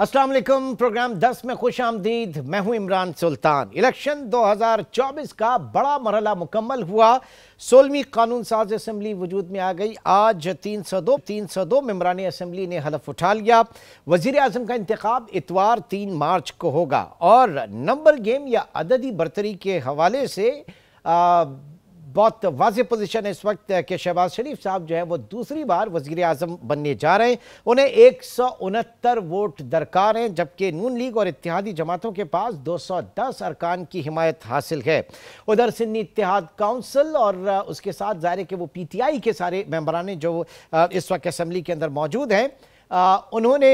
अस्सलाम वालेकुम। प्रोग्राम 10 में खुश आमदीद। मैं हूं इमरान सुल्तान। इलेक्शन 2024 का बड़ा मरहला मुकम्मल हुआ। 16वीं कानून साज असम्बली वजूद में आ गई। आज 302 मेंबरान असम्बली ने हलफ उठा लिया। वजीर आजम का इंतखाब इतवार 3 मार्च को होगा और नंबर गेम या अददी बरतरी के हवाले से बहुत वाज़ेह पोजीशन है इस वक्त के शहबाज शरीफ साहब जो है वो दूसरी बार वज़ीर आज़म बनने जा रहे हैं। उन्हें 169 वोट दरकार हैं, जबकि नून लीग और इत्तेहादी जमातों के पास 210 अरकान की हिमायत हासिल है। उधर सिंधी इत्तेहाद काउंसिल और उसके साथ ज़ाहिर है कि वो PTI के सारे मेंबरान जो इस वक्त असम्बली के अंदर मौजूद हैं, उन्होंने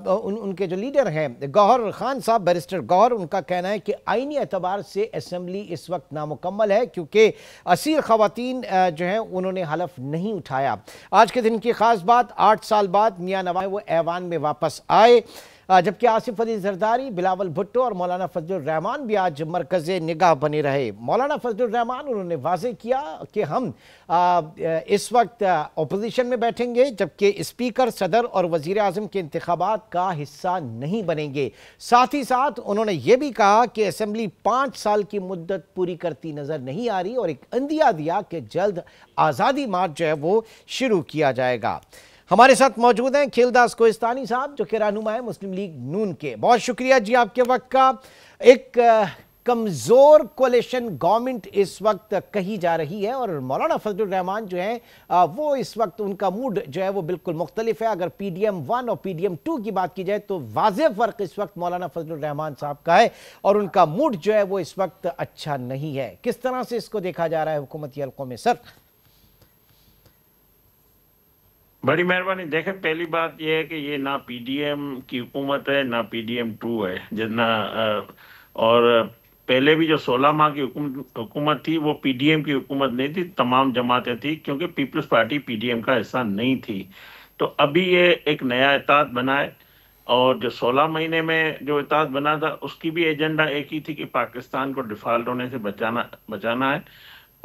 उनके जो लीडर हैं गौहर खान साहब, बैरिस्टर गौहर, उनका कहना है कि आईनी एतबार से असम्बली इस वक्त नामुकम्मल है क्योंकि असीर ख़वातीन जो हैं उन्होंने हलफ नहीं उठाया। आज के दिन की ख़ास बात, 8 साल बाद मियां नवाज वो ऐवान में वापस आए, जबकि आसिफ अली जरदारी, बिलावल भुट्टो और मौलाना फजलुर रहमान भी आज मरकज़ निगाह बने रहे। मौलाना फजलुर रहमान उन्होंने वाज़ेह किया कि हम इस वक्त अपोजिशन में बैठेंगे, जबकि स्पीकर, सदर और वज़ीर आज़म के इंतखाबात का हिस्सा नहीं बनेंगे। साथ ही साथ उन्होंने ये भी कहा कि असम्बली 5 साल की मुद्दत पूरी करती नज़र नहीं आ रही और एक अंदिया दिया कि जल्द आज़ादी मार्च जो है वो शुरू किया जाएगा। हमारे साथ मौजूद हैं खिलदास कोहिस्तानी साहब, जो कि रहनुमा है मुस्लिम लीग नून के। बहुत शुक्रिया जी आपके वक्त का। एक कमज़ोर कोalition गवर्नमेंट इस वक्त कही जा रही है और मौलाना फजलुर रहमान जो है वो इस वक्त उनका मूड जो है वो बिल्कुल मुख्तलिफ है। अगर PDM 1 और PDM 2 की बात की जाए तो वाज़ेह फ़र्क इस वक्त मौलाना फजलुर रहमान साहब का है और उनका मूड जो है वो इस वक्त अच्छा नहीं है। किस तरह से इसको देखा जा रहा है हुकूमती हल्कों में सर? बड़ी मेहरबानी। देखें, पहली बात यह है कि ये ना PDM की हुकूमत है ना PDM 2 है जितना, और पहले भी जो 16 माह की हुकूमत थी वो PDM की हुकूमत नहीं थी, तमाम जमातें थी, क्योंकि पीपल्स पार्टी PDM का हिस्सा नहीं थी। तो अभी ये एक नया इत्तेहाद बना है और जो 16 महीने में जो इत्तेहाद बना था उसकी भी एजेंडा एक ही थी कि पाकिस्तान को डिफॉल्ट होने से बचाना है।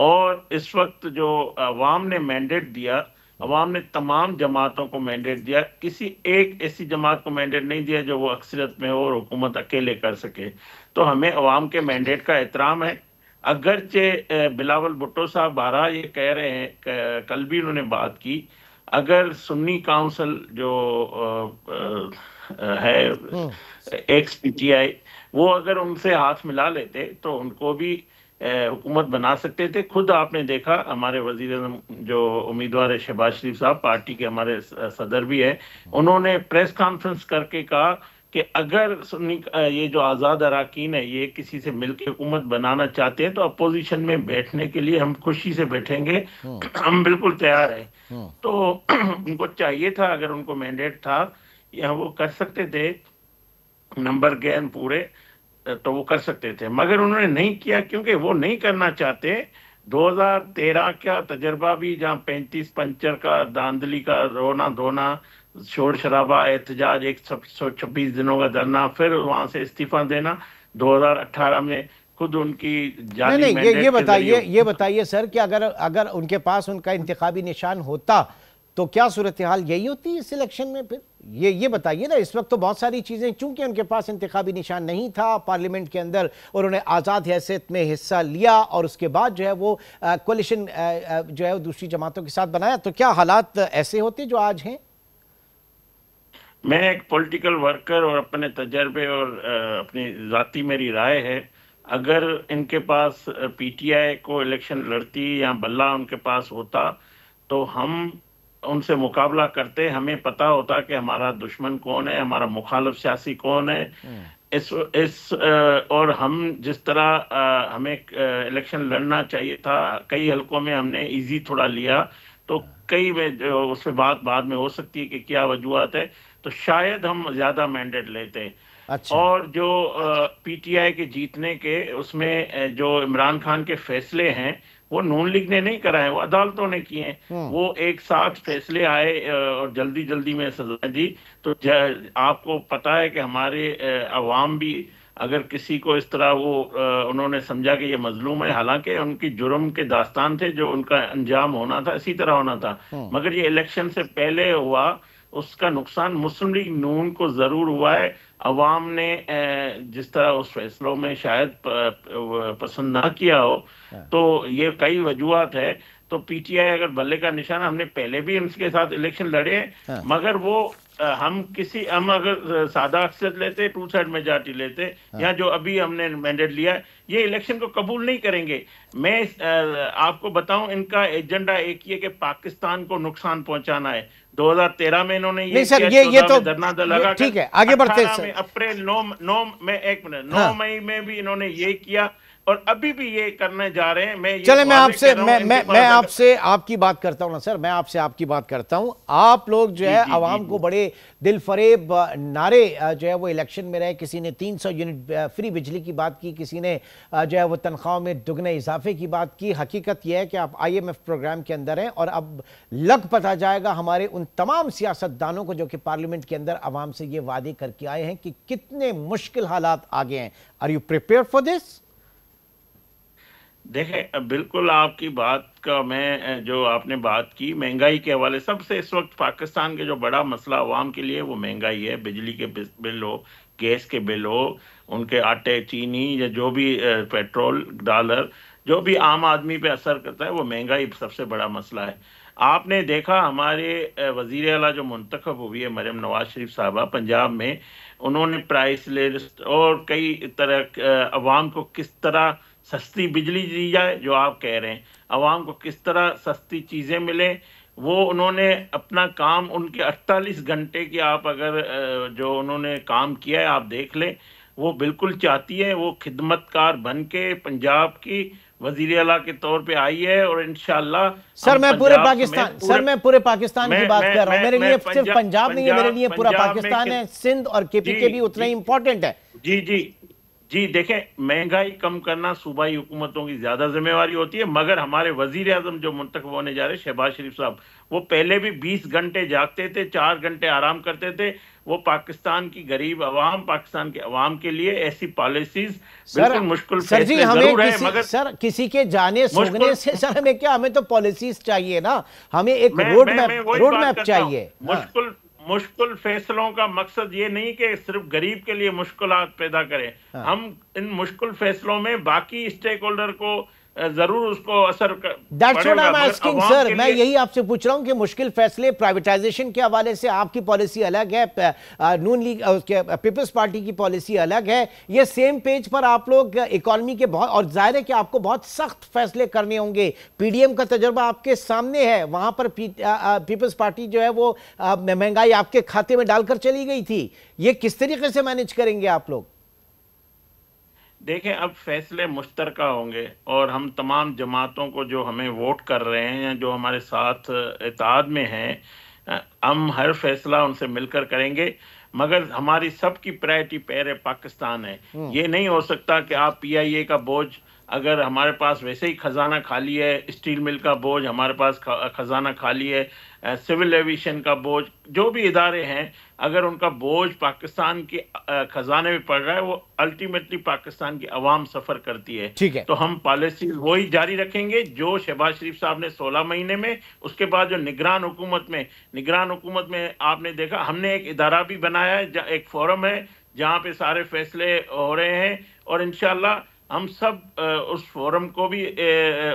और इस वक्त जो अवाम ने मैंडेट दिया, अवाम ने तमाम जमातों को मैंडेट दिया, किसी एक ऐसी जमात को मैंडेट नहीं दिया जो वो अक्सरियत में हो और हुकूमत अकेले कर सके। तो हमें अवाम के मैंडेट का एहतराम है। अगरचे बिलावल भुट्टो साहब बारहा ये कह रहे हैं, कल भी उन्होंने बात की, अगर सुन्नी काउंसिल जो है एक्स PTI, वो अगर उनसे हाथ मिला लेते तो उनको भी हुकूमत बना सकते थे। खुद आपने देखा हमारे वजीर आज़म जो उम्मीदवार है शहबाज शरीफ साहब, पार्टी के हमारे सदर भी है, उन्होंने प्रेस कॉन्फ्रेंस करके कहा कि अगर सुन्नी ये जो आज़ाद अराकीन है ये किसी से मिलकर हुकूमत बनाना चाहते हैं तो अपोजिशन में बैठने के लिए हम खुशी से बैठेंगे, हम बिल्कुल तैयार हैं। तो उनको चाहिए था, अगर उनको मैंडेट था या वो कर सकते थे नंबर गेम पूरे, तो वो कर सकते थे, मगर उन्होंने नहीं किया क्योंकि वो नहीं करना चाहते। 2013 का तजर्बा भी, जहाँ 35 पंचर का, धांधली का, रोना धोना, शोर शराबा, एहतजाज, 126 दिनों का धरना, फिर वहां से इस्तीफा देना, 2018 में खुद उनकी जाली नहीं, ये बताइए सर कि अगर उनके पास उनका इंतखाबी निशान होता तो क्या सूरत हाल यही होती इस इलेक्शन में? फिर ये बताइए ना। इस वक्त तो बहुत सारी चीज़ें, चूंकि उनके पास इंतखाबी निशान नहीं था, पार्लियामेंट के अंदर उन्होंने आज़ाद हैसियत में हिस्सा लिया और उसके बाद जो है वो कोलिशन जो है वो दूसरी जमातों के साथ बनाया, तो क्या हालात ऐसे होते जो आज हैं? मैं एक पॉलिटिकल वर्कर और अपने तजर्बे और अपनी ज़ाती मेरी राय है, अगर इनके पास PTI को इलेक्शन लड़ती या बल्ला उनके पास होता तो हम उनसे मुकाबला करते, हमें पता होता कि हमारा दुश्मन कौन है, हमारा मुखालिफ सियासी कौन है। और हम जिस तरह हमें इलेक्शन लड़ना चाहिए था, कई हलकों में हमने इजी थोड़ा लिया, तो कई में जो उस पर बाद में हो सकती है कि क्या वजूहत है, तो शायद हम ज्यादा मैंडेट लेते। अच्छा। और जो PTI के जीतने के उसमें जो इमरान खान के फैसले हैं वो नून लीग ने नहीं कराए, वो अदालतों ने किए हैं। वो एक साथ फैसले आए और जल्दी जल्दी में सजा दी। तो आपको पता है कि हमारे अवाम भी अगर किसी को इस तरह वो उन्होंने समझा कि ये मजलूम है, हालांकि उनकी जुर्म के दास्तान थे, जो उनका अंजाम होना था इसी तरह होना था, मगर ये इलेक्शन से पहले हुआ उसका नुकसान मुस्लिम लीग नून को जरूर हुआ है। अवाम ने जिस तरह उस फैसलों में शायद पसंद ना किया हो, तो ये कई वजूहत है। तो पीटीआई अगर बल्ले का निशाना, हमने पहले भी उनके साथ इलेक्शन लड़े हैं, मगर वो हम अगर सादा अक्सर लेते, टू थर्ड मेजॉरिटी लेते, या जो अभी हमने मैंडेट लिया, ये इलेक्शन को कबूल नहीं करेंगे। मैं आपको बताऊं, इनका एजेंडा एक ही है कि पाकिस्तान को नुकसान पहुंचाना है। 2013 में इन्होंने ये सर, किया, ये तो धरना लगा, ठीक है, आगे बढ़ते हैं। अप्रैल 9 मई में भी इन्होंने ये किया, और अभी भी ये करने जा रहे हैं। चले, मैं आपसे आपकी बात करता हूं ना सर, मैं आपसे आपकी बात करता हूं। आप लोग जो है आवाम को बड़े दिल फरेब नारे जो है वो इलेक्शन में रहे। किसी ने 300 यूनिट फ्री बिजली की बात की, किसी ने जो है वो तनख्वाह में दुगने इजाफे की बात की। हकीकत यह है कि आप IMF प्रोग्राम के अंदर हैं, और अब लग पता जाएगा हमारे उन तमाम सियासतदानों को जो कि पार्लियामेंट के अंदर आवाम से ये वादे करके आए हैं कि कितने मुश्किल हालात आगे हैं। Are you prepare for this? देखें, बिल्कुल आपकी बात का, मैं जो आपने बात की महंगाई के हवाले, सबसे इस वक्त पाकिस्तान के जो बड़ा मसला अवाम के लिए वो महंगाई है। बिजली के बिल हो, गैस के बिल हो, उनके आटे, चीनी, या जो भी पेट्रोल, डॉलर, जो भी आम आदमी पे असर करता है, वो महंगाई सबसे बड़ा मसला है। आपने देखा हमारे वजीर आला जो मुंतखब हुई है, मरियम नवाज शरीफ साहबा, पंजाब में उन्होंने प्राइस लिस्ट और कई तरह अवाम को किस तरह सस्ती बिजली दी जाए, जो आप कह रहे हैं, अवाम को किस तरह सस्ती चीज़ें मिले, वो उन्होंने अपना काम, उनके 48 घंटे की आप अगर जो उन्होंने काम किया है आप देख लें, वो बिल्कुल चाहती है, वो खिदमतकार बन के पंजाब की वजीर आला के तौर पे आई है। और इंशाल्लाह सर, मैं पूरे पाकिस्तान की बात कर रहा हूँ। मेरे लिए सिर्फ पंजाब नहीं है, मेरे लिए पूरा पाकिस्तान है। सिंध और KPK भी उतना ही इंपॉर्टेंट है। जी देखें, महंगाई कम करना सूबाई हुकूमतों की ज्यादा जिम्मेवारी होती है, मगर हमारे वजीर आजम जो मुंतखब होने जा रहे शहबाज शरीफ साहब, वो पहले भी 20 घंटे जागते थे, 4 घंटे आराम करते थे। वो पाकिस्तान की गरीब अवाम, पाकिस्तान के अवाम के लिए ऐसी पॉलिसीज बिल्कुल मुश्किल फैसले जरूर है, मगर सर किसी के जाने सोचने से सर हमें क्या, हमें तो पॉलिसीज चाहिए ना, हमें एक रोड मैप चाहिए। मुश्किल फैसलों का मकसद ये नहीं कि सिर्फ गरीब के लिए मुश्किलात पैदा करें। हम इन मुश्किल फैसलों में बाकी स्टेक होल्डर को जरूर उसको असर That's what I'm asking, sir. मैं यही आपसे पूछ रहा हूं कि मुश्किल फैसले प्राइवेटाइजेशन के हवाले से आपकी पॉलिसी अलग है, नून लीग पीपल्स पार्टी की पॉलिसी अलग है। ये सेम पेज पर आप लोग इकोनॉमी के बहुत, और जाहिर है कि आपको बहुत सख्त फैसले करने होंगे। PDM का तजुर्बा आपके सामने है, वहां पर पीपल्स पार्टी जो है वो महंगाई आपके खाते में डालकर चली गई थी। ये किस तरीके से मैनेज करेंगे आप लोग? देखें, अब फैसले मुश्तरका होंगे, और हम तमाम जमातों को जो हमें वोट कर रहे हैं, जो हमारे साथ इत्तेहाद में हैं, हम हर फैसला उनसे मिलकर करेंगे, मगर हमारी सबकी प्रायोरिटी पैर पाकिस्तान है। ये नहीं हो सकता कि आप PIA का बोझ, अगर हमारे पास वैसे ही खजाना खाली है, स्टील मिल का बोझ हमारे पास खजाना खाली है, सिविल एविएशन का बोझ, जो भी इदारे हैं, अगर उनका बोझ पाकिस्तान के खजाने में पड़ रहा है, वो अल्टीमेटली पाकिस्तान की आवाम सफर करती है। ठीक है, तो हम पॉलिसी वही जारी रखेंगे जो शहबाज शरीफ साहब ने 16 महीने में, उसके बाद जो निगरान हुकूमत में आपने देखा, हमने एक इदारा भी बनाया है, एक फोरम है जहाँ पे सारे फैसले हो रहे हैं, और इंशाल्लाह हम सब उस फोरम को भी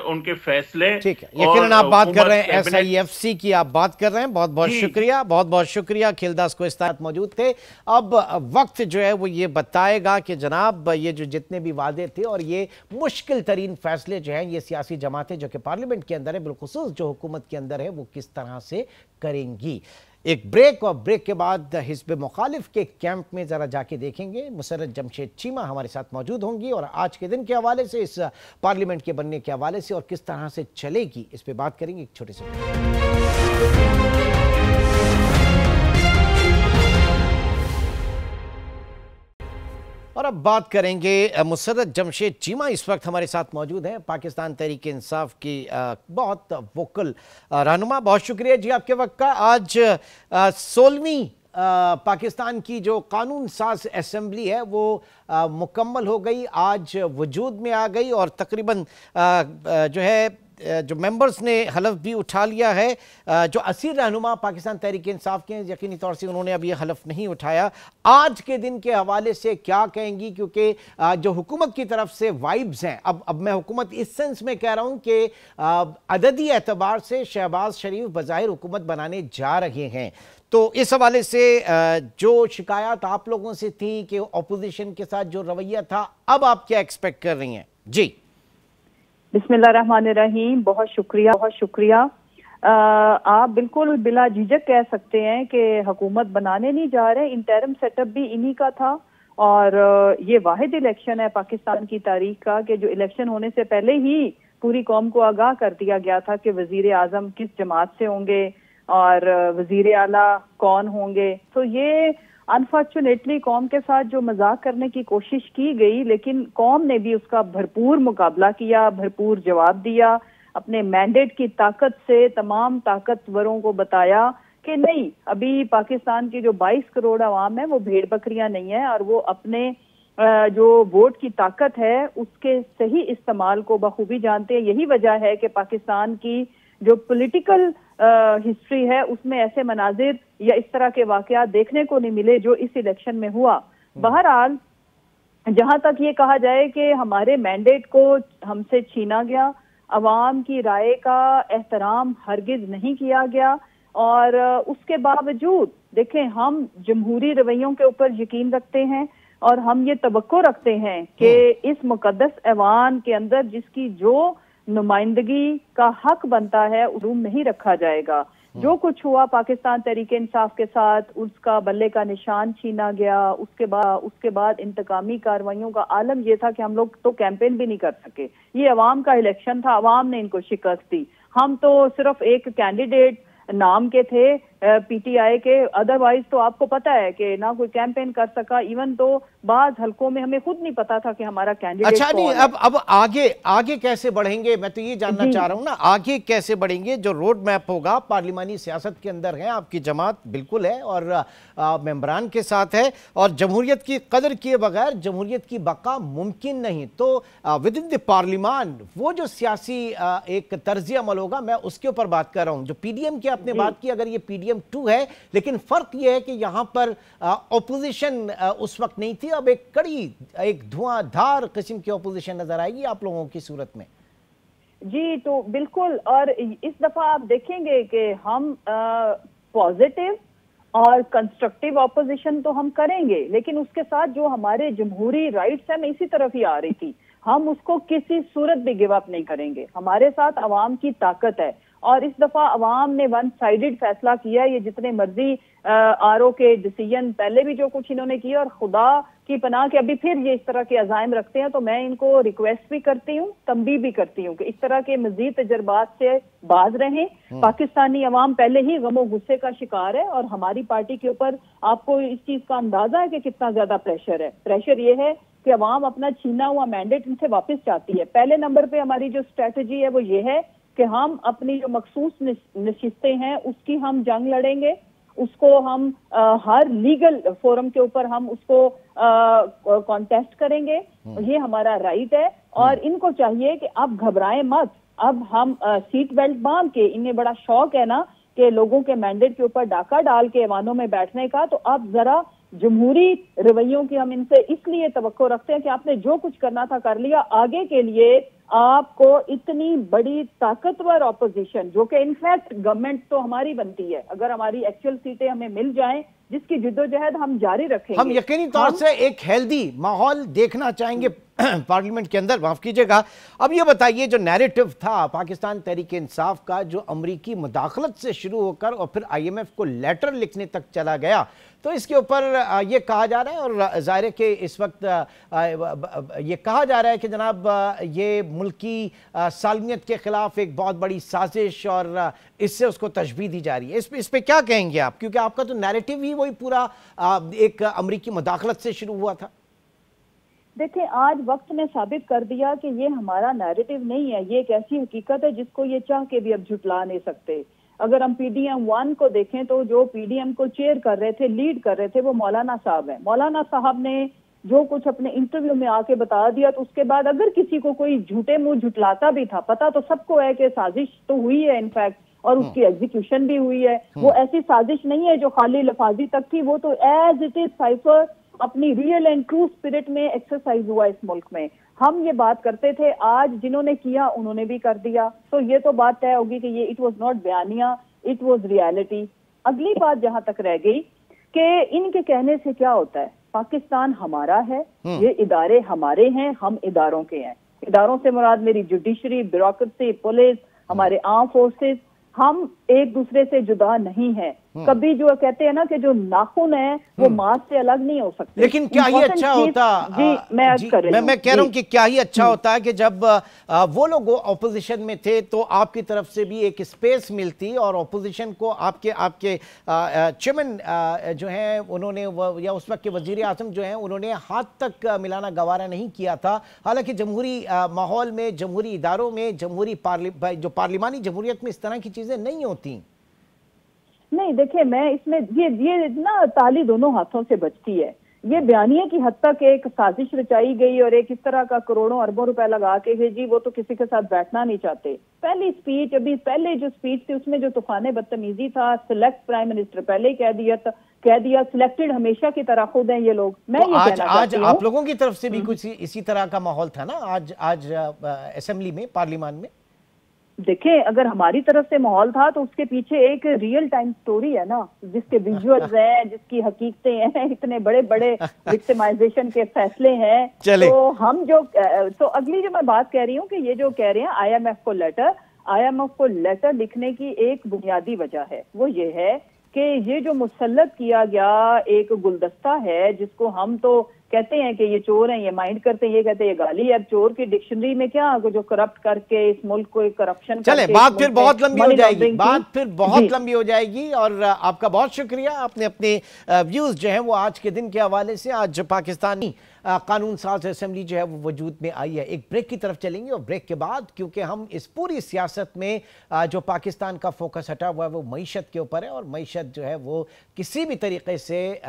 उनके फैसले। ठीक है, यकीनन आप बात कर रहे हैं SIFC की, आप बात कर रहे हैं। बहुत बहुत शुक्रिया, बहुत बहुत शुक्रिया। खिलदास कोहिस्तान मौजूद थे। अब वक्त जो है वो ये बताएगा कि जनाब ये जो जितने भी वादे थे और ये मुश्किल तरीन फैसले जो हैं, ये सियासी जमातें जो कि पार्लियामेंट के अंदर है, बिलखुसूस जो हुकूमत के अंदर है, वो किस तरह से करेंगी। एक ब्रेक, और ब्रेक के बाद हिज़्ब मुखालिफ के कैंप में ज़रा जाके देखेंगे। मुसर्रत जमशेद चीमा हमारे साथ मौजूद होंगी, और आज के दिन के हवाले से, इस पार्लियामेंट के बनने के हवाले से और किस तरह से चलेगी, इस पे बात करेंगे एक छोटे से। और अब बात करेंगे मुसर्रत जमशेद चीमा इस वक्त हमारे साथ मौजूद हैं, पाकिस्तान तहरीक इंसाफ की बहुत वोकल रहनुमा। बहुत शुक्रिया जी आपके वक्त का। आज 16वीं पाकिस्तान की जो कानून साज असेंबली है वो मुकम्मल हो गई, आज वजूद में आ गई, और तकरीबन जो है जो मेंबर्स ने हलफ भी उठा लिया है। जो 80 रहनुमा पाकिस्तान तहरीक इंसाफ के हैं, यकीनी तौर से उन्होंने अभी हलफ नहीं उठाया। आज के दिन के हवाले से क्या कहेंगी, क्योंकि जो हुकूमत की तरफ से वाइब्स हैं, अब मैं हुकूमत इस सेंस में कह रहा हूं कि अददी एतबार से शहबाज शरीफ बज़ाहिर हुकूमत बनाने जा रहे हैं, तो इस हवाले से जो शिकायत आप लोगों से थी कि अपोजिशन के साथ जो रवैया था, अब आप क्या एक्सपेक्ट कर रही हैं? जी बिस्मिल्लाहिर्रहमानिर्रहीम, बहुत शुक्रिया, बहुत शुक्रिया। आप बिल्कुल बिला झिझक कह सकते हैं कि हुकूमत बनाने नहीं जा रहे। इंटरिम सेटअप भी इन्हीं का था और ये वाहिद इलेक्शन है पाकिस्तान की तारीख का कि जो इलेक्शन होने से पहले ही पूरी कौम को आगाह कर दिया गया था कि वजीर आजम किस जमात से होंगे और वजीर आला कौन होंगे। तो ये अनफॉर्चुनेटली कौम के साथ जो मजाक करने की कोशिश की गई, लेकिन कौम ने भी उसका भरपूर मुकाबला किया, भरपूर जवाब दिया, अपने मैंडेट की ताकत से तमाम ताकतवरों को बताया कि नहीं, अभी पाकिस्तान की जो 22 करोड़ आवाम है वो भेड़ बकरियां नहीं है और वो अपने जो वोट की ताकत है उसके सही इस्तेमाल को बखूबी जानते हैं। यही वजह है कि पाकिस्तान की जो पॉलिटिकल हिस्ट्री है उसमें ऐसे मनाजिर या इस तरह के वाकयात देखने को नहीं मिले जो इस इलेक्शन में हुआ। बहरहाल जहां तक ये कहा जाए कि हमारे मैंडेट को हमसे छीना गया, अवाम की राय का एहतराम हरगिज नहीं किया गया और उसके बावजूद देखें, हम जमहूरी रवैयों के ऊपर यकीन रखते हैं और हम ये तवक्को रखते हैं कि इस मुकद्दस ऐवान के अंदर जिसकी जो नुमाइंदगी का हक बनता है उलूम नहीं रखा जाएगा। जो कुछ हुआ पाकिस्तान तहरीक इंसाफ के साथ, उसका बल्ले का निशान छीना गया, उसके बाद इंतकामी कार्रवाइयों का आलम यह था कि हम लोग तो कैंपेन भी नहीं कर सके। ये अवाम का इलेक्शन था, अवाम ने इनको शिकस्त दी। हम तो सिर्फ एक कैंडिडेट नाम के थे पीटीआई के, अदरवाइज तो आपको पता है कि ना कोई कैंपेन कर सका। इवन तो बाज हलकों में हमें खुद नहीं पता था कि हमारा कैंडिडेट अच्छा नहीं, अब आगे कैसे बढ़ेंगे, मैं तो ये जानना चाह रहा हूं ना, आगे कैसे बढ़ेंगे? जो रोड मैप होगा पार्लिमानी सियासत के अंदर है, आपकी जमात बिल्कुल है और मेंबरान के साथ है और जमहूरियत की कदर किए बगैर जमहूरियत की बका मुमकिन नहीं। तो विद इन द पार्लिमान वो जो सियासी एक तर्ज अमल होगा, मैं उसके ऊपर बात कर रहा हूं। जो पीडीएम की आपने बात की, अगर ये पीडीएम 2 है, लेकिन फर्क यह है कि यहां पर ऑपोजिशन उस वक्त नहीं थी, अब एक कड़ी, एक धुआंधार किस्म की ऑपोजिशन नजर आएगी आप लोगों की सूरत में। जी तो बिल्कुल, और इस दफा आप देखेंगे कि हम पॉजिटिव और कंस्ट्रक्टिव ऑपोजिशन तो हम करेंगे, लेकिन उसके साथ जो हमारे जमहूरी राइट्स है, मैं इसी तरफ ही आ रही थी, हम उसको किसी सूरत भी गिव अप नहीं करेंगे। हमारे साथ अवाम की ताकत है और इस दफा अवाम ने वन साइडेड फैसला किया। ये जितने मर्जी आरओ के डिसीजन पहले भी जो कुछ इन्होंने किया, और खुदा की पनाह के अभी फिर ये इस तरह के अजायम रखते हैं, तो मैं इनको रिक्वेस्ट भी करती हूँ, तंबीह भी करती हूँ कि इस तरह के मजीद तजर्बात से बाज रहें। पाकिस्तानी अवाम पहले ही गमो गुस्से का शिकार है और हमारी पार्टी के ऊपर आपको इस चीज का अंदाजा है कि कितना ज्यादा प्रेशर है। प्रेशर ये है कि अवाम अपना छीना हुआ मैंडेट इनसे वापस चाहती है। पहले नंबर पे हमारी जो स्ट्रेटजी है वो ये है कि हम अपनी जो मखसूस नशिस्तें हैं उसकी हम जंग लड़ेंगे, उसको हम हर लीगल फोरम के ऊपर हम उसको कॉन्टेस्ट करेंगे। ये हमारा राइट है और इनको चाहिए कि अब घबराएं मत। अब हम सीट बेल्ट बांध के, इन्हें बड़ा शौक है ना कि लोगों के मैंडेट के ऊपर डाका डाल के ऐवानों में बैठने का, तो अब जरा जमहूरी रवैयों की हम इनसे इसलिए तवक्को रखते हैं कि आपने जो कुछ करना था कर लिया। आगे के लिए आपको इतनी बड़ी ताकतवर ऑपोजिशन, जो कि इनफैक्ट गवर्नमेंट तो हमारी बनती है, अगर हमारी एक्चुअल सीटें हमें मिल जाएं, जिसकी जिद्दोजहद हम जारी रखेंगे। हम यकीनी तौर से एक हेल्दी माहौल देखना चाहेंगे पार्लियामेंट के अंदर। माफ कीजिएगा, अब ये बताइए, जो नैरेटिव था पाकिस्तान तहरीक इंसाफ का, जो अमरीकी मुदाखलत से शुरू होकर और फिर IMF को लेटर लिखने तक चला गया, तो इसके ऊपर ये कहा जा रहा है और जाहिर है कि इस वक्त ये कहा जा रहा है कि जनाब ये मुल्की सालमियत के खिलाफ एक बहुत बड़ी साजिश और इससे उसको तशबीह दी जा रही है। इस पे क्या कहेंगे आप, क्योंकि आपका तो नैरेटिव ही वही पूरा एक अमरीकी मुदाखलत से शुरू हुआ था। देखिए, आज वक्त ने साबित कर दिया कि ये हमारा नैरेटिव नहीं है, ये एक ऐसी हकीकत है जिसको ये चाह के भी अब झुटला नहीं सकते। अगर हम PDM 1 को देखें तो जो PDM को चेयर कर रहे थे, लीड कर रहे थे, वो मौलाना साहब हैं। मौलाना साहब ने जो कुछ अपने इंटरव्यू में आके बता दिया, तो उसके बाद अगर किसी को कोई झूठे मुंह झुटलाता भी था, पता तो सबको है कि साजिश तो हुई है इनफैक्ट, और उसकी एग्जीक्यूशन भी हुई है। वो ऐसी साजिश नहीं है जो खाली लफाजी तक थी, वो तो एज इट इज साइफर अपनी रियल एंड ट्रू स्पिरिट में एक्सरसाइज हुआ इस मुल्क में। हम ये बात करते थे, आज जिन्होंने किया उन्होंने भी कर दिया, तो ये तो बात तय होगी कि ये इट वाज नॉट बयानिया, इट वाज रियलिटी। अगली बात जहां तक रह गई कि इनके कहने से क्या होता है, पाकिस्तान हमारा है, ये इदारे हमारे हैं, हम इदारों के हैं। इदारों से मुराद मेरी जुडिशरी, ब्यूरोक्रेसी, पुलिस, हमारे आर्म फोर्सेस, हम एक दूसरे से जुदा नहीं है। कभी जो कहते हैं ना कि जो नाखून है वो मांस से अलग नहीं हो सकते। लेकिन क्या ही अच्छा होता, जी मैं अर्ज कर रही हूं, मैं कह रहा हूं कि क्या ही अच्छा होता है कि जब वो लोग ऑपोजिशन में थे तो आपकी तरफ से भी एक स्पेस मिलती और ऑपोजिशन को आपके चेयरमैन जो हैं उन्होंने या उस वक्त के वजीर आजम जो हैं उन्होंने हाथ तक मिलाना गवारा नहीं किया था। हालांकि जमहूरी माहौल में, जमहूरी इदारों में, जो पार्लिमानी जमहूरियत में इस तरह की चीजें नहीं होती। नहीं देखिए, मैं इसमें ये ना ताली दोनों हाथों से बजती है। ये बयानिए की हद तक एक साजिश रचाई गई और एक इस तरह का करोड़ों अरबों रुपए लगा के जी वो तो किसी के साथ बैठना नहीं चाहते। पहली स्पीच, अभी पहले जो स्पीच थी उसमें जो तूफान बदतमीजी था, सिलेक्ट प्राइम मिनिस्टर पहले ही कह दिया सिलेक्टेड हमेशा की तरह खुद हैं ये लोग। मैं तो ये आज आप लोगों की तरफ से भी कुछ इसी तरह का माहौल था ना आज असेंबली में, पार्लियामान में। देखें, अगर हमारी तरफ से माहौल था तो उसके पीछे एक रियल टाइम स्टोरी है ना, जिसके विजुअल्स हैं, जिसकी हकीकतें हैं, इतने बड़े बड़े विक्टिमाइजेशन के फैसले हैं। तो हम तो अगली जो मैं बात कह रही हूँ कि ये जो कह रहे हैं आईएमएफ को लेटर लिखने की एक बुनियादी वजह है, वो ये है कि ये जो मुसल्लत किया गया एक गुलदस्ता है जिसको हम तो कहते हैं कि ये चोर हैं, ये माइंड करते हैं, ये कहते हैं ये गाली है। अब चोर की डिक्शनरी में क्या जो करप्ट करके इस मुल्क को करप्शन, चले बात फिर बहुत लंबी हो जाएगी, और आपका बहुत शुक्रिया। आपने अपने व्यूज जो है वो आज के दिन के हवाले से, आज पाकिस्तानी कानून साज असेंबली जो है वो वजूद में आई है। एक ब्रेक की तरफ चलेंगे और ब्रेक के बाद, क्योंकि हम इस पूरी सियासत में जो पाकिस्तान का फोकस हटा हुआ है वो मईशत के ऊपर है, और मईशत जो है वो किसी भी तरीके से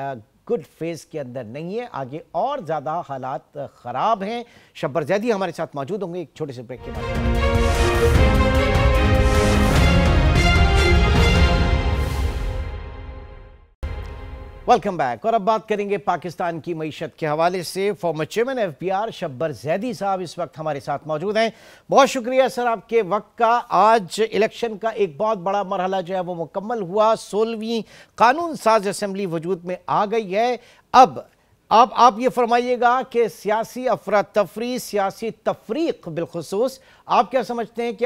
गुड फेज के अंदर नहीं है, आगे और ज़्यादा हालात ख़राब हैं। शब्बर जैदी हमारे साथ मौजूद होंगे एक छोटे से ब्रेक के बाद। Welcome back. और अब बात करेंगे पाकिस्तान की मईशत के हवाले से। Former chairman FBR Shabbar Zaidi साहब इस वक्त हमारे साथ मौजूद हैं। बहुत शुक्रिया सर आपके वक्त का। आज इलेक्शन का एक बहुत बड़ा मरहला जो है वो मुकम्मल हुआ, 16वीं कानून साज असेंबली वजूद में आ गई है। अब आप ये फरमाइएगा कि सियासी अफरा तफरी, सियासी तफरीक बिलखुसूस, आप क्या समझते हैं कि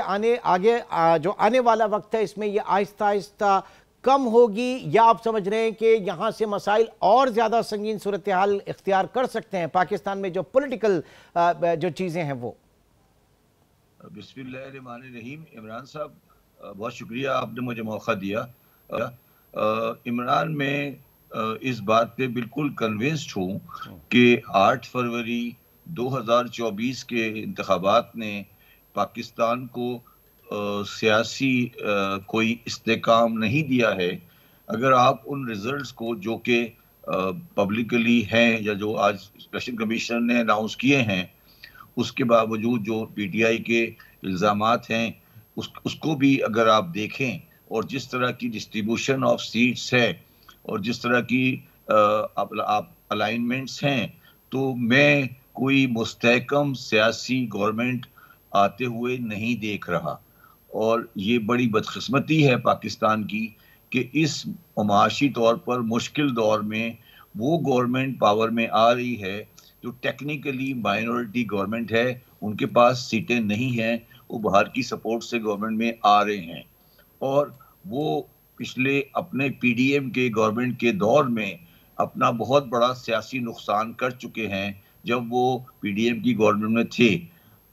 जो आने वाला वक्त है इसमें ये आहिस्ता आहिस्ता कम होगी, या आप समझ रहे हैं कि यहाँ से मसाइल और ज़्यादा संगीन सूरत हाल इख्तियार कर सकते हैं पाकिस्तान में जो पॉलिटिकल जो चीज़ें हैं वो? बिस्मिल्लाहिर्रहमानिर्रहीम। इमरान साहब बहुत शुक्रिया, आपने मुझे मौका दिया। इमरान में इस बात पे बिल्कुल कन्विंस्ड हूँ कि 8 फरवरी 2024 के इंतखाबात ने पाकिस्तान को सियासी कोई इस्तेकाम नहीं दिया है। अगर आप उन रिजल्ट्स को जो कि पब्लिकली हैं या जो आज इलेक्शन कमीशन ने अनाउंस किए हैं, उसके बावजूद जो पीटीआई के इल्ज़ामात हैं उसको भी अगर आप देखें, और जिस तरह की डिस्ट्रीब्यूशन ऑफ सीट्स है और जिस तरह की आप अलाइनमेंट्स हैं, तो मैं कोई मुस्तहकम सियासी गवर्नमेंट आते हुए नहीं देख रहा। और ये बड़ी बदकिस्मती है पाकिस्तान की कि इस माशी तौर पर मुश्किल दौर में वो गवर्नमेंट पावर में आ रही है जो टेक्निकली माइनॉरिटी गवर्नमेंट है, उनके पास सीटें नहीं हैं, वो बाहर की सपोर्ट से गवर्नमेंट में आ रहे हैं। और वो पिछले अपने पीडीएम के गवर्नमेंट के दौर में अपना बहुत बड़ा सियासी नुकसान कर चुके हैं जब वो पीडीएम की गवर्नमेंट में थे।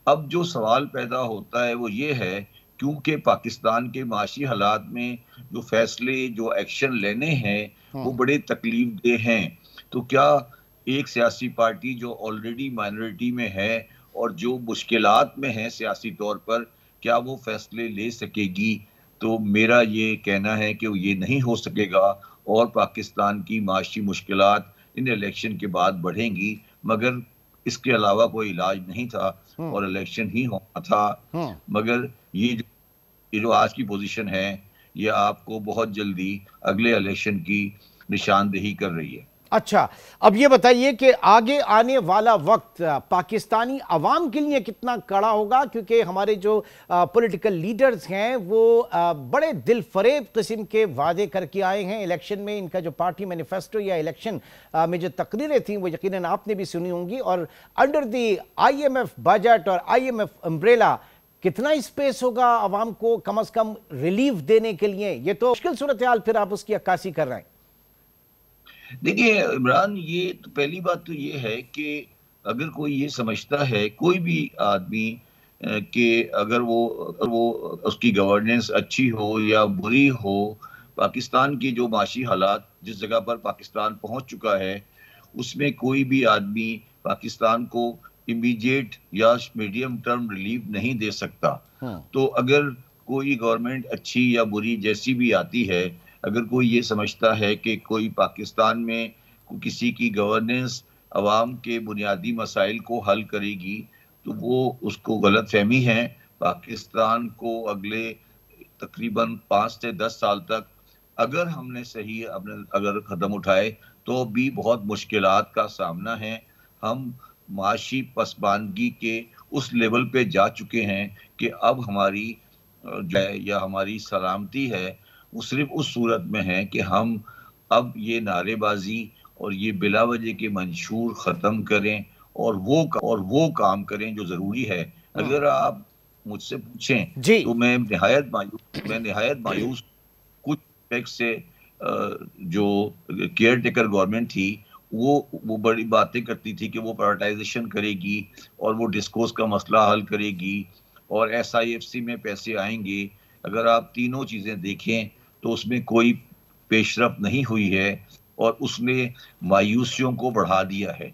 अब जो सवाल पैदा होता है वो ये है, क्योंकि पाकिस्तान के माशी हालात में जो फैसले, जो एक्शन लेने हैं वो बड़े तकलीफ देह हैं, तो क्या एक सियासी पार्टी जो ऑलरेडी माइनॉरिटी में है और जो मुश्किलात में है सियासी तौर पर, क्या वो फैसले ले सकेगी? तो मेरा ये कहना है कि ये नहीं हो सकेगा और पाकिस्तान की माशी मुश्किलात इन इलेक्शन के बाद बढ़ेंगी। मगर इसके अलावा कोई इलाज नहीं था और इलेक्शन ही होना था। मगर ये जो आज की पोजीशन है, ये आपको बहुत जल्दी अगले इलेक्शन की निशानदेही कर रही है। अच्छा, अब ये बताइए कि आगे आने वाला वक्त पाकिस्तानी अवाम के लिए कितना कड़ा होगा, क्योंकि हमारे जो पॉलिटिकल लीडर्स हैं वो बड़े दिल फरेब किस्म के वादे करके आए हैं इलेक्शन में। इनका जो पार्टी मैनिफेस्टो या इलेक्शन में जो तकरीरें थी वो यकीनन आपने भी सुनी होंगी, और अंडर दी IMF बजट और IMF अम्ब्रेला कितना स्पेस होगा अवाम को कम से कम रिलीफ देने के लिए? ये तो मुश्किल सूरत हाल, फिर आप उसकी अक्कासी कर रहे हैं। देखिए इमरान, ये तो पहली बात तो ये है कि अगर कोई ये समझता है, कोई भी आदमी कि अगर वो उसकी गवर्नेंस अच्छी हो या बुरी हो, पाकिस्तान की जो माशी हालात जिस जगह पर पाकिस्तान पहुंच चुका है, उसमें कोई भी आदमी पाकिस्तान को इमीडिएट या मीडियम टर्म रिलीफ नहीं दे सकता। तो अगर कोई गवर्नमेंट अच्छी या बुरी जैसी भी आती है, अगर कोई ये समझता है कि कोई पाकिस्तान में किसी की गवर्नेंस अवाम के बुनियादी मसाइल को हल करेगी, तो वो उसको गलत फहमी है। पाकिस्तान को अगले तकरीबन 5 से 10 साल तक अगर हमने सही अगर कदम उठाए तो भी बहुत मुश्किलात का सामना है। हम माशी पसमानगी के उस लेवल पे जा चुके हैं कि अब हमारी या हमारी सलामती है वो सिर्फ उस सूरत में है कि हम अब ये नारेबाजी और ये बिला वजह के मंशूर ख़त्म करें और वो काम करें जो ज़रूरी है। अगर आप मुझसे पूछें तो मैं निहायत मायूस कुछ टैक्स से जो केयर टेकर गवर्नमेंट थी वो बड़ी बातें करती थी कि वो प्राइवेटाइजेशन करेगी और वो डिस्कोर्स का मसला हल करेगी और SIFC में पैसे आएंगे। अगर आप तीनों चीज़ें देखें तो उसमें कोई पेशरफ नहीं हुई है और उसने मायूसियों को बढ़ा दिया है।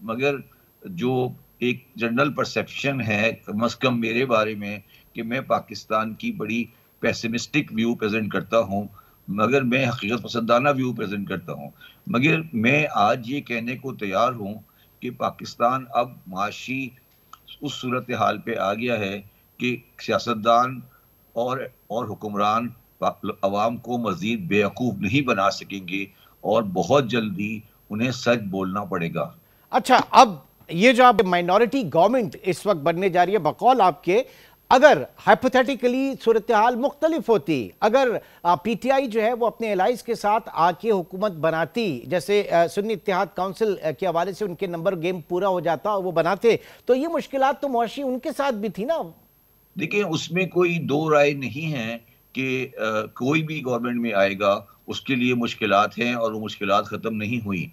मगर जो एक जनरल परसेप्शन है, कम अज़ कम मेरे बारे में, कि मैं पाकिस्तान की बड़ी पेसिमिस्टिक व्यू प्रेजेंट करता हूँ, मगर मैं हकीकत पसंदाना व्यू प्रेजेंट करता हूँ। मगर मैं आज ये कहने को तैयार हूँ कि पाकिस्तान अब माशी उस सूरत हाल पे आ गया है कि सियासतदान और हुक्मरान अवाम को मजीद बेवकूफ़ नहीं बना सकेंगे और बहुत जल्दी उन्हें सच बोलना पड़ेगा। अच्छा, अब ये जो आप माइनॉरिटी गवर्नमेंट इस वक्त बनने जा रही है, बकौल आपके, अगर हाइपोथेटिकली सूरत हाल मुख्तलिफ होती, अगर PTI जो है वो अपने एलाइज के साथ आके हुकूमत बनाती, जैसे सुन्नी इत्तेहाद काउंसिल के हवाले से उनके नंबर गेम पूरा हो जाता और वो बनाते, तो ये मुश्किलात तो मुआशी उनके साथ भी थी ना। देखिए, उसमें कोई दो राय नहीं है कि कोई भी गवर्नमेंट में आएगा उसके लिए मुश्किलात हैं और वो मुश्किलात ख़त्म नहीं हुई।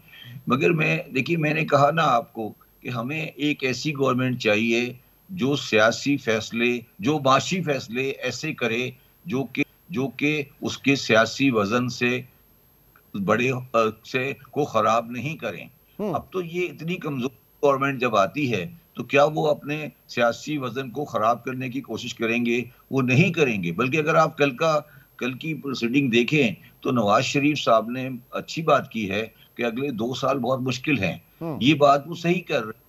मगर मैंने कहा ना आपको कि हमें एक ऐसी गवर्नमेंट चाहिए जो सियासी फैसले, जो माशी फैसले ऐसे करे जो कि उसके सियासी वजन से बड़े से को ख़राब नहीं करें। अब तो ये इतनी कमज़ोर गवर्नमेंट जब आती है तो क्या वो अपने सियासी वजन को खराब करने की कोशिश करेंगे? वो नहीं करेंगे। बल्कि अगर आप कल की प्रोसीडिंग देखें तो नवाज शरीफ साहब ने अच्छी बात की है कि अगले 2 साल बहुत मुश्किल हैं। ये बात वो सही कर रहे हैं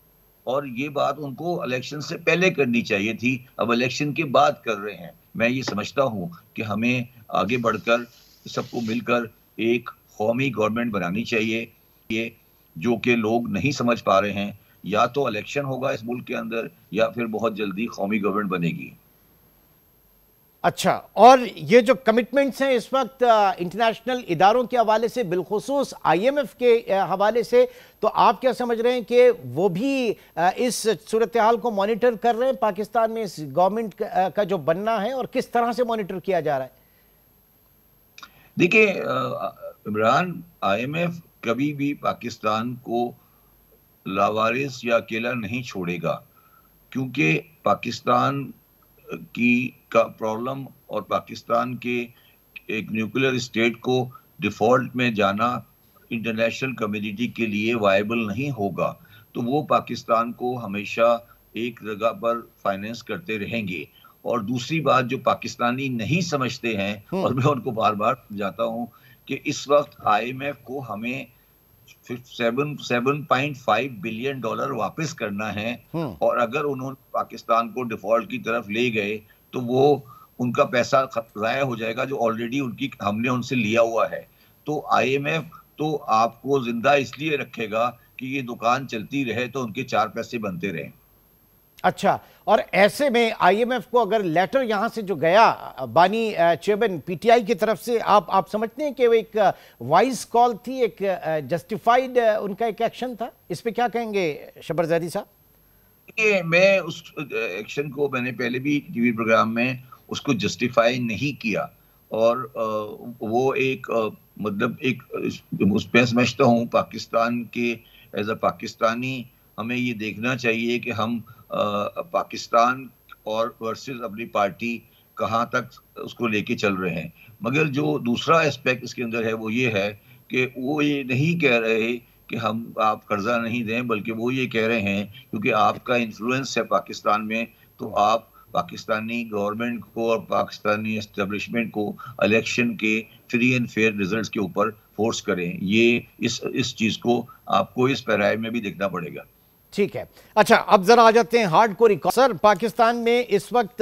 और ये बात उनको इलेक्शन से पहले करनी चाहिए थी, अब इलेक्शन के बाद कर रहे हैं। मैं ये समझता हूँ कि हमें आगे बढ़कर सबको मिलकर एक कौमी गवर्नमेंट बनानी चाहिए, ये जो कि लोग नहीं समझ पा रहे हैं। या तो इलेक्शन होगा इस मुल्क के अंदर या फिर बहुत जल्दी कौमी गवर्नमेंट बनेगी। अच्छा, और ये जो कमिटमेंट्स हैं इस वक्त इंटरनेशनल इदारों के हवाले से, बिलखुसूस IMF के हवाले से, तो आप क्या समझ रहे हैं कि वो भी इस सूरत हाल को मॉनिटर कर रहे हैं पाकिस्तान में इस गवर्नमेंट का जो बनना है, और किस तरह से मॉनिटर किया जा रहा है? देखिए इमरान, IMF कभी भी पाकिस्तान को लावारिस या अकेला नहीं छोड़ेगा, क्योंकि पाकिस्तान का प्रॉब्लम और पाकिस्तान के एक न्यूक्लियर स्टेट को डिफॉल्ट में जाना इंटरनेशनल कम्युनिटी के लिए वायबल नहीं होगा। तो वो पाकिस्तान को हमेशा एक जगह पर फाइनेंस करते रहेंगे। और दूसरी बात जो पाकिस्तानी नहीं समझते हैं, और मैं उनको बार बार समझाता हूँ कि इस वक्त IMF को हमें $7.5 बिलियन वापस करना है, और अगर उन्होंने पाकिस्तान को डिफॉल्ट की तरफ ले गए तो वो उनका पैसा ज़ाया हो जाएगा जो ऑलरेडी हमने उनसे लिया हुआ है। तो IMF तो आपको जिंदा इसलिए रखेगा कि ये दुकान चलती रहे, तो उनके 4 पैसे बनते रहें। अच्छा, और ऐसे में IMF को अगर लेटर यहां से जो गया बानी चेयरमैन PTI की तरफ से, आप समझते हैं कि वो एक वाइज कॉल थी, एक जस्टिफाइड उनका एक एक्शन था? इस पे क्या कहेंगे शब्बर ज़ैदी साहब? मैं उस एक्शन को मैंने पहले भी टीवी प्रोग्राम में उसको जस्टिफाई नहीं किया, और वो एक मतलब एक मैं समझता हूँ पाकिस्तान के एज अ पाकिस्तानी हमें ये देखना चाहिए कि हम पाकिस्तान और वर्सेस अपनी पार्टी कहाँ तक उसको लेके चल रहे हैं। मगर जो दूसरा एस्पेक्ट इसके अंदर है वो ये है कि वो ये नहीं कह रहे कि आप कर्जा नहीं दें, बल्कि वो ये कह रहे हैं क्योंकि आपका इन्फ्लुएंस है पाकिस्तान में, तो आप पाकिस्तानी गवर्नमेंट को और पाकिस्तानी एस्टेब्लिशमेंट को इलेक्शन के फ्री एंड फेयर रिजल्ट्स के ऊपर फोर्स करें। ये इस चीज को आपको इस पैराए में भी देखना पड़ेगा। ठीक है। अच्छा, अब जरा आ जाते हैं हार्डकोर इकोनॉमी। सर, पाकिस्तान में इस वक्त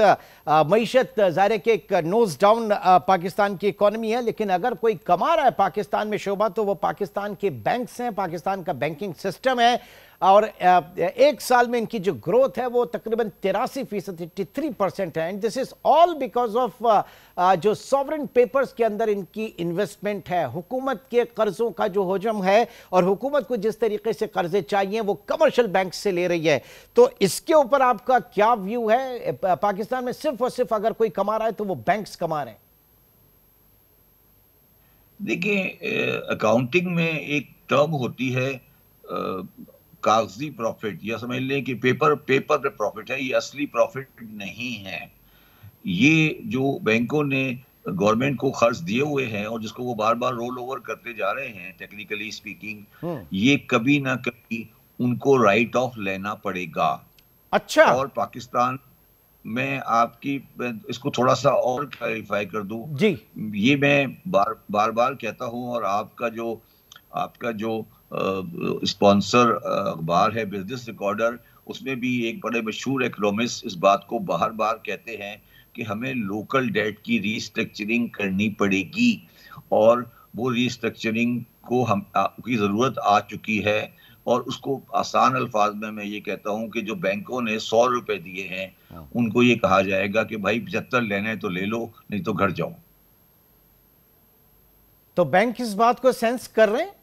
मईशत ज़ाहिर के एक नोज डाउन पाकिस्तान की इकोनॉमी है, लेकिन अगर कोई कमा रहा है पाकिस्तान में शोबा तो वो पाकिस्तान के बैंक्स हैं, पाकिस्तान का बैंकिंग सिस्टम है, और एक साल में इनकी जो ग्रोथ है वो तकरीबन 83%, 83% है। And this is all because of जो सॉवरेन पेपर्स के अंदर इनकी इन्वेस्टमेंट है, हुकूमत के कर्जों का जो हजम है, और हुकूमत को जिस तरीके से कर्जे चाहिए वो कमर्शियल बैंक से ले रही है। तो इसके ऊपर आपका क्या व्यू है? पाकिस्तान में सिर्फ और सिर्फ अगर कोई कमा रहा है तो वो बैंक्स कमा रहे हैं? देखिए, अकाउंटिंग में एक टर्म होती है कागजी प्रॉफिट, या समझ लें कि पेपर पे प्रॉफिट है, ये असली प्रॉफिट नहीं है। ये जो बैंकों ने गवर्नमेंट को खर्च दिए हुए हैं और जिसको वो बार बार रोल ओवर करते जा रहे हैं, टेक्निकली स्पीकिंग, ये कभी ना कभी उनको राइट ऑफ लेना पड़ेगा। अच्छा, और पाकिस्तान में आपकी इसको थोड़ा सा और क्लैरिफाई कर दूं जी, ये मैं बार कहता हूं, और आपका जो स्पॉन्सर अखबार है बिजनेस रिकॉर्डर, उसमें भी एक बड़े मशहूर इकोनॉमिस्ट इस बात को बार कहते हैं कि हमें लोकल डेट की रीस्ट्रक्चरिंग करनी पड़ेगी, और वो रीस्ट्रक्चरिंग को की ज़रूरत आ चुकी है। और उसको आसान अल्फाज में मैं ये कहता हूँ कि जो बैंकों ने 100 रुपए दिए हैं उनको ये कहा जाएगा कि भाई 75 लेना है तो ले लो, नहीं तो घर जाओ। तो बैंक इस बात को सेंस कर रहे हैं?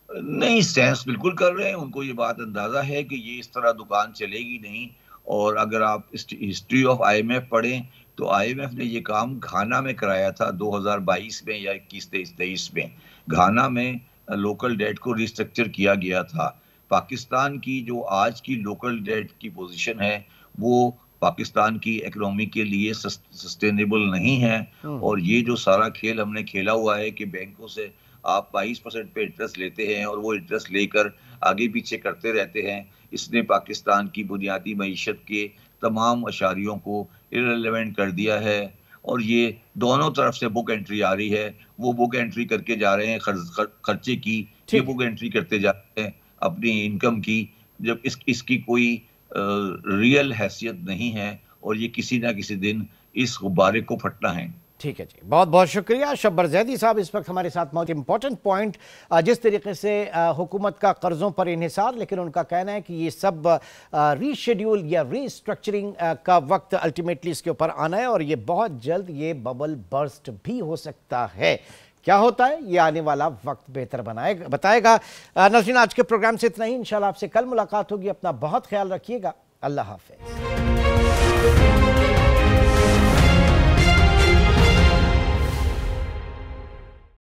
नहीं, सेंस बिल्कुल कर रहे हैं। उनको ये बात अंदाजा है कि ये इस तरह दुकान चलेगी नहीं। और अगर आप हिस्ट्री ऑफ IMF पढ़ें तो IMF ने ये काम घाना में कराया था 2022 में या 21-23 में। घाना में लोकल डेट को रिस्ट्रक्चर किया गया था। पाकिस्तान की जो आज की लोकल डेट की पोजीशन है वो पाकिस्तान की इकोनॉमी के लिए सस्टेनेबल नहीं है। और ये जो सारा खेल हमने खेला हुआ है कि बैंकों से आप 22% पे इंटरेस्ट लेते हैं और वो इंटरेस्ट लेकर आगे पीछे करते रहते हैं, इसने पाकिस्तान की बुनियादी मईशत के तमाम अशारियों को इररिलेवेंट कर दिया है। और ये दोनों तरफ से बुक एंट्री आ रही है, वो बुक एंट्री करके जा रहे हैं खर्चे की, ये बुक एंट्री करते जाते हैं अपनी इनकम की, जब इसकी कोई रियल हैसियत नहीं है, और ये किसी ना किसी दिन इस गुब्बारे को फटना है। ठीक है जी, बहुत बहुत शुक्रिया शब्बर ज़ैदी साहब। इस वक्त हमारे साथ बहुत इंपॉर्टेंट पॉइंट, जिस तरीके से हुकूमत का कर्जों पर इन्हिसार, लेकिन उनका कहना है कि ये सब रीशेड्यूल या रीस्ट्रक्चरिंग का वक्त अल्टीमेटली इसके ऊपर आना है, और ये बहुत जल्द ये बबल बर्स्ट भी हो सकता है। क्या होता है ये आने वाला वक्त बेहतर बताएगा। नाज़रीन, आज के प्रोग्राम से इतना ही। इंशाल्लाह आपसे कल मुलाकात होगी। अपना बहुत ख्याल रखिएगा। अल्लाह हाफिज़।